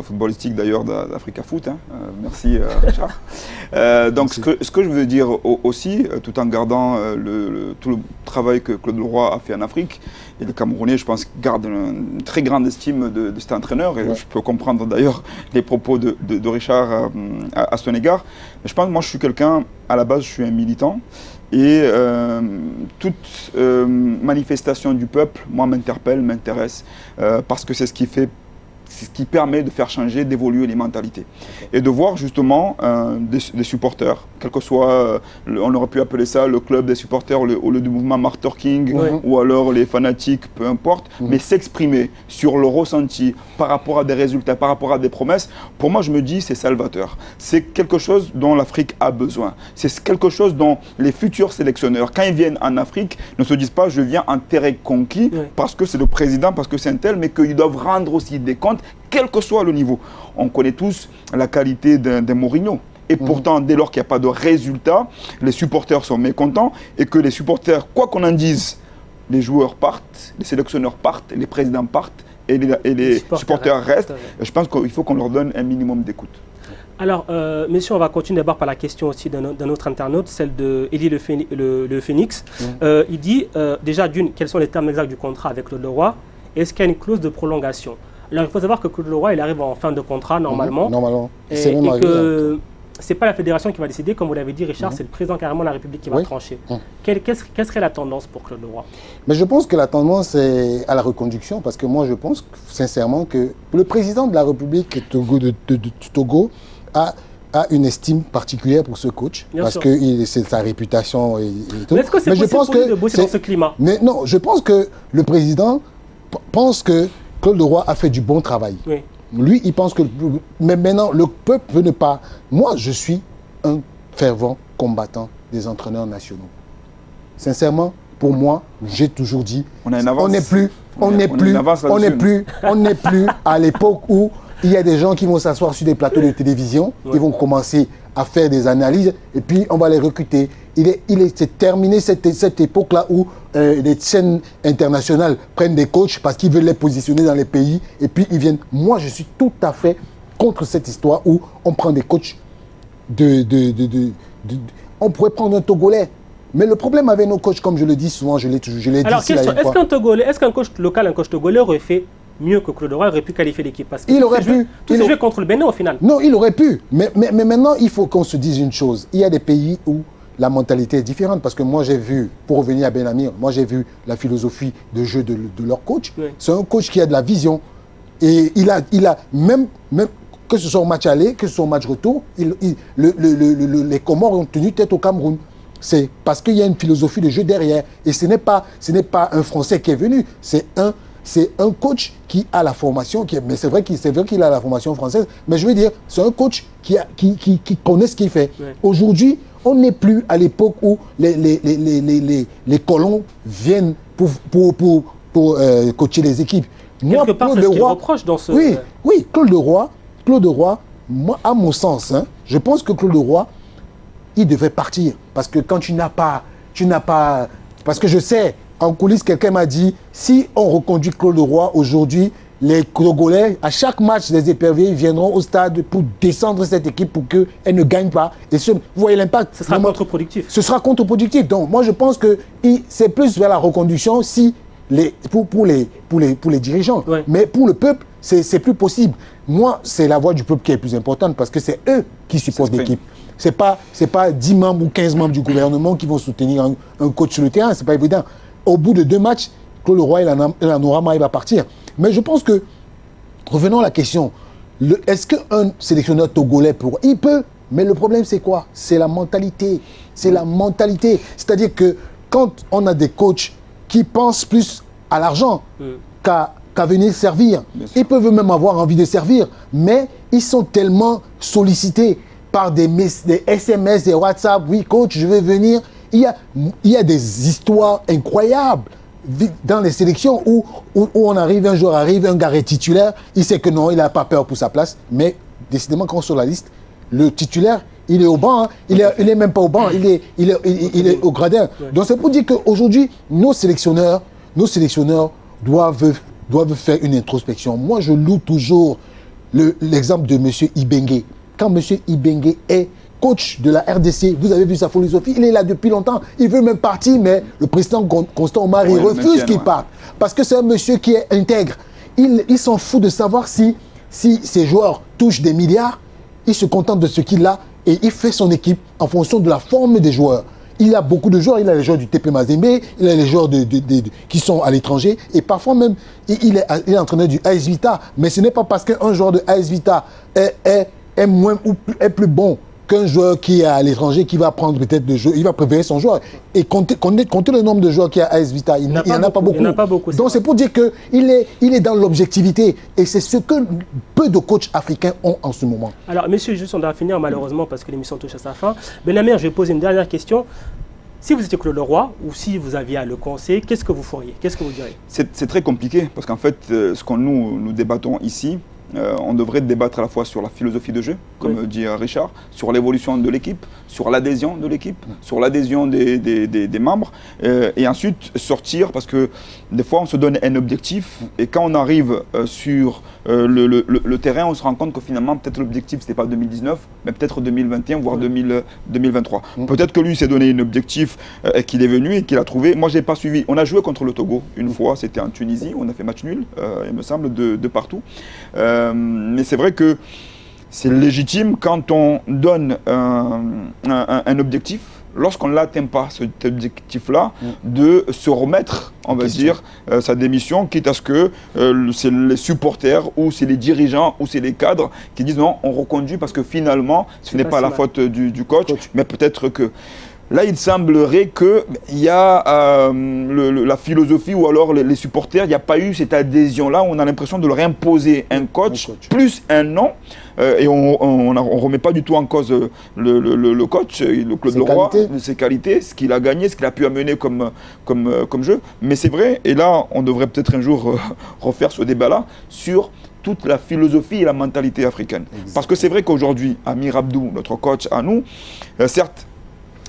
footballistiques d'ailleurs d'Africa Foot. Hein. Merci Richard. Donc, ce que je veux dire aussi, tout en gardant tout le travail que Claude Leroy a fait en Afrique, et les Camerounais, je pense, gardent une très grande estime de cet entraîneur. Et je peux comprendre d'ailleurs les propos de Richard à son égard. Mais je pense que moi, je suis quelqu'un, à la base, je suis un militant. Et toute manifestation du peuple, moi, m'interpelle, m'intéresse. Parce que c'est ce qui permet de faire changer, d'évoluer les mentalités. Et de voir justement des supporters, quel que soit, on aurait pu appeler ça le club des supporters au lieu du mouvement Martin King, ou alors les fanatiques, peu importe, mais s'exprimer sur le ressenti par rapport à des résultats, par rapport à des promesses, pour moi je me dis c'est salvateur. C'est quelque chose dont l'Afrique a besoin. C'est quelque chose dont les futurs sélectionneurs, quand ils viennent en Afrique, ne se disent pas je viens en terrain conquis parce que c'est le président, parce que c'est un tel, mais qu'ils doivent rendre aussi des comptes quel que soit le niveau. On connaît tous la qualité d'un Mourinho. Et pourtant, dès lors qu'il n'y a pas de résultat, les supporters sont mécontents et que les supporters, quoi qu'on en dise, les joueurs partent, les sélectionneurs partent, les présidents partent et les supporters restent. Je pense qu'il faut qu'on leur donne un minimum d'écoute. Alors, messieurs, on va continuer d'abord par la question aussi d'un autre internaute, celle de Élie le Phénix. Il dit, déjà d'une, quels sont les termes exacts du contrat avec Claude Leroy? Est-ce qu'il y a une clause de prolongation? Alors, il faut savoir que Claude Leroy, il arrive en fin de contrat, normalement. Normalement. Et que ce n'est pas la fédération qui va décider, comme vous l'avez dit, Richard, c'est le président carrément de la République qui va trancher. Quelle serait la tendance pour Claude Leroy? Mais je pense que la tendance est à la reconduction, parce que moi, je pense sincèrement que le président de la République du Togo a une estime particulière pour ce coach, parce que c'est sa réputation et tout. Mais est-ce que c'est possible pour lui de bosser dans ce climat? Mais non, je pense que le président pense que Claude Leroy a fait du bon travail. Lui, il pense que... Mais maintenant, le peuple ne pas... Moi, je suis un fervent combattant des entraîneurs nationaux. Sincèrement, pour moi, j'ai toujours dit, on a une avance. On n'est plus à l'époque où il y a des gens qui vont s'asseoir sur des plateaux de télévision, qui vont commencer à faire des analyses et puis on va les recruter. C'est terminé cette époque-là où les chaînes internationales prennent des coachs parce qu'ils veulent les positionner dans les pays et puis ils viennent. Moi, je suis tout à fait contre cette histoire où on prend des coachs on pourrait prendre un Togolais. Mais le problème avec nos coachs, comme je le dis souvent, je l'ai dit ici. Alors, question, est-ce qu'un coach local, un coach togolais aurait fait mieux que Claude Roy, aurait pu qualifier l'équipe? Parce qu'il aurait pu. Tout s'est joué contre le Bénin au final. Non, il aurait pu. Mais maintenant, il faut qu'on se dise une chose. Il y a des pays où la mentalité est différente. Parce que moi, j'ai vu, pour revenir à Ben Amir, moi, j'ai vu la philosophie de jeu de leur coach. Oui. C'est un coach qui a de la vision. Et il a même que ce soit au match aller, que ce soit au match retour, les Comores ont tenu tête au Cameroun. C'est parce qu'il y a une philosophie de jeu derrière. Et ce n'est pas un Français qui est venu. C'est un coach qui a la formation. Mais c'est vrai qu'il a la formation française. Mais je veux dire, c'est un coach qui connaît ce qu'il fait. Ouais. Aujourd'hui, on n'est plus à l'époque où les colons viennent pour coacher les équipes. Quelque part, c'est ce qu'il reproche dans ce... Oui, Claude Roy, moi, à mon sens, je pense que Claude Roy, il devait partir. Parce que quand tu n'as pas... Parce que je sais, en coulisses, quelqu'un m'a dit, si on reconduit Claude Roy aujourd'hui, les Togolais, à chaque match des éperviers, ils viendront au stade pour descendre cette équipe pour qu'elle ne gagne pas. Et vous voyez l'impact. Ce sera contre-productif. Ce sera contre-productif. Donc, moi, je pense que c'est plus vers la reconduction pour les dirigeants. Ouais. Mais pour le peuple, c'est plus possible. Moi, c'est la voix du peuple qui est plus importante parce que c'est eux qui supportent l'équipe. Ce n'est pas 10 membres ou 15 membres du gouvernement qui vont soutenir un coach sur le terrain. Ce n'est pas évident. Au bout de 2 matchs, Claude Roy, il en aura marre, il va partir. Mais je pense que, revenons à la question, est-ce qu'un sélectionneur togolais pourrait? Il peut, mais le problème c'est quoi? C'est la mentalité. C'est la mentalité. C'est-à-dire que quand on a des coachs qui pensent plus à l'argent qu'à venir servir, ils peuvent même avoir envie de servir, mais ils sont tellement sollicités par des SMS, des WhatsApp, oui coach, je vais venir. Il y a des histoires incroyables dans les sélections où on arrive, un joueur arrive, un gars est titulaire, il sait que non, il n'a pas peur pour sa place, mais décidément quand on est sur la liste, le titulaire, il est au banc, il est même pas au banc, il est au gradin. Ouais. Donc c'est pour dire qu'aujourd'hui, nos sélectionneurs doivent faire une introspection. Moi, je loue toujours l'exemple de M. Ibengue. Quand M. Ibengue est coach de la RDC, vous avez vu sa philosophie, il est là depuis longtemps, il veut même partir, mais le président Constant Omar, il refuse qu'il parte. Parce que c'est un monsieur qui est intègre. Il s'en fout de savoir si ses joueurs touchent des milliards, il se contente de ce qu'il a et il fait son équipe en fonction de la forme des joueurs. Il a beaucoup de joueurs, il a les joueurs du TP Mazembe, il a les joueurs qui sont à l'étranger et parfois même il est entraîneur du AS Vita. Mais ce n'est pas parce qu'un joueur de AS Vita est moins ou est plus bon qu'un joueur qui est à l'étranger qui va prendre peut-être le jeu, il va préférer son joueur. Et comptez le nombre de joueurs qu'il y a à AS Vita, il n'y en a pas beaucoup. Donc c'est pour dire qu'il est dans l'objectivité. Et c'est ce que peu de coachs africains ont en ce moment. Alors, messieurs, juste on doit finir malheureusement parce que l'émission touche à sa fin. Ben Amir, je vais poser une dernière question. Si vous étiez Claude Roy ou si vous aviez à le conseiller, qu'est-ce que vous feriez? Qu'est-ce que vous diriez? C'est très compliqué parce qu'en fait, ce que nous débattons ici, on devrait débattre à la fois sur la philosophie de jeu, comme dit Richard, sur l'évolution de l'équipe, sur l'adhésion de l'équipe, sur l'adhésion des membres, et ensuite sortir, parce que des fois on se donne un objectif, et quand on arrive sur le terrain, on se rend compte que finalement peut-être l'objectif c'était pas 2019, mais peut-être 2021, voire 2023. Peut-être que lui s'est donné un objectif qu'il est venu et qu'il a trouvé. Moi je n'ai pas suivi, on a joué contre le Togo une fois, c'était en Tunisie, on a fait match nul, il me semble, de partout. Mais c'est vrai que c'est légitime quand on donne un objectif, lorsqu'on ne l'atteint pas, cet objectif-là, de se remettre, on va dire, sa démission, quitte à ce que c'est les supporters ou c'est les dirigeants ou c'est les cadres qui disent non, on reconduit parce que finalement, ce n'est pas la faute du coach, mais peut-être que... Là, il semblerait qu'il y a la philosophie ou alors les supporters, il n'y a pas eu cette adhésion-là. On a l'impression de leur imposer un coach plus un nom. et on ne remet pas du tout en cause le coach, le Claude Leroy, ses qualités, ce qu'il a gagné, ce qu'il a pu amener comme jeu. Mais c'est vrai, et là, on devrait peut-être un jour refaire ce débat-là sur toute la philosophie et la mentalité africaine. Exactement. Parce que c'est vrai qu'aujourd'hui, Amir Abdou, notre coach à nous, certes,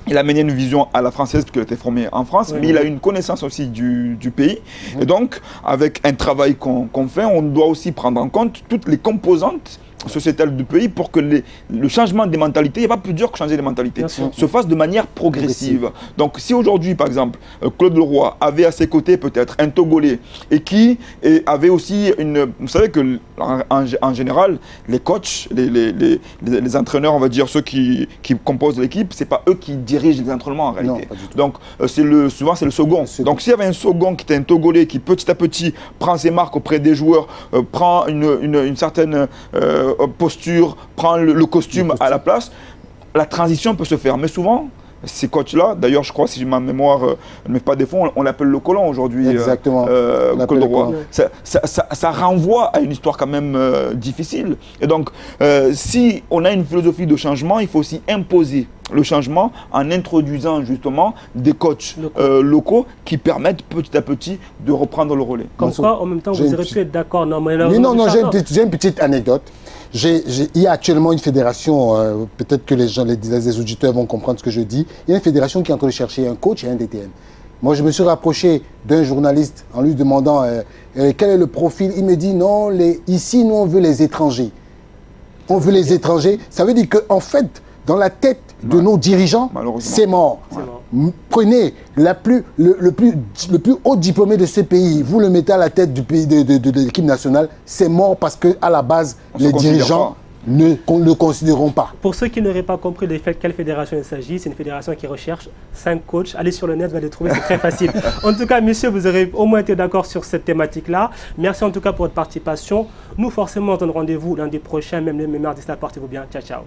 il a mené une vision à la française parce qu'il a été formé en France, mais il a une connaissance aussi du pays. Et donc, avec un travail qu'on fait, on doit aussi prendre en compte toutes les composantes sociétale du pays pour que le changement des mentalités, il n'y a pas plus dur que changer les mentalités, se fasse de manière progressive. Donc si aujourd'hui, par exemple, Claude Leroy avait à ses côtés peut-être un Togolais et qui avait aussi une... Vous savez que en général, les coachs, les entraîneurs, on va dire ceux qui composent l'équipe, ce n'est pas eux qui dirigent les entraînements en réalité. Donc souvent c'est le second. Donc s'il y avait un second qui était un Togolais qui petit à petit prend ses marques auprès des joueurs, prend une certaine... posture, prend le costume à la place, la transition peut se faire. Mais souvent, ces coachs-là, d'ailleurs, je crois, si ma mémoire ne met pas défaut, on l'appelle le colon aujourd'hui. Exactement. Ça renvoie à une histoire quand même difficile. Et donc, si on a une philosophie de changement, il faut aussi imposer le changement en introduisant justement des coachs locaux qui permettent petit à petit de reprendre le relais. Comme quoi, en même temps, vous aurez pu être d'accord. Non, j'ai une petite anecdote. Il y a actuellement une fédération, peut-être que les auditeurs vont comprendre ce que je dis. Il y a une fédération qui est en train de chercher un coach et un DTN. Moi, je me suis rapproché d'un journaliste en lui demandant quel est le profil. Il me dit non, ici, nous, on veut les étrangers. On veut les étrangers. Ça veut dire qu'en fait, dans la tête de nos dirigeants, c'est mort. Prenez le plus haut diplômé de ce pays, vous le mettez à la tête du pays de l'équipe nationale, c'est mort parce qu'à la base, les dirigeants ne le considéreront pas. Pour ceux qui n'auraient pas compris de quelle fédération il s'agit, c'est une fédération qui recherche 5 coachs. Allez sur le net, vous allez les trouver, c'est très facile. En tout cas, messieurs, vous aurez au moins été d'accord sur cette thématique-là. Merci en tout cas pour votre participation. Nous, forcément, on donne rendez-vous lundi prochain, même les mardis, portez-vous bien. Ciao, ciao.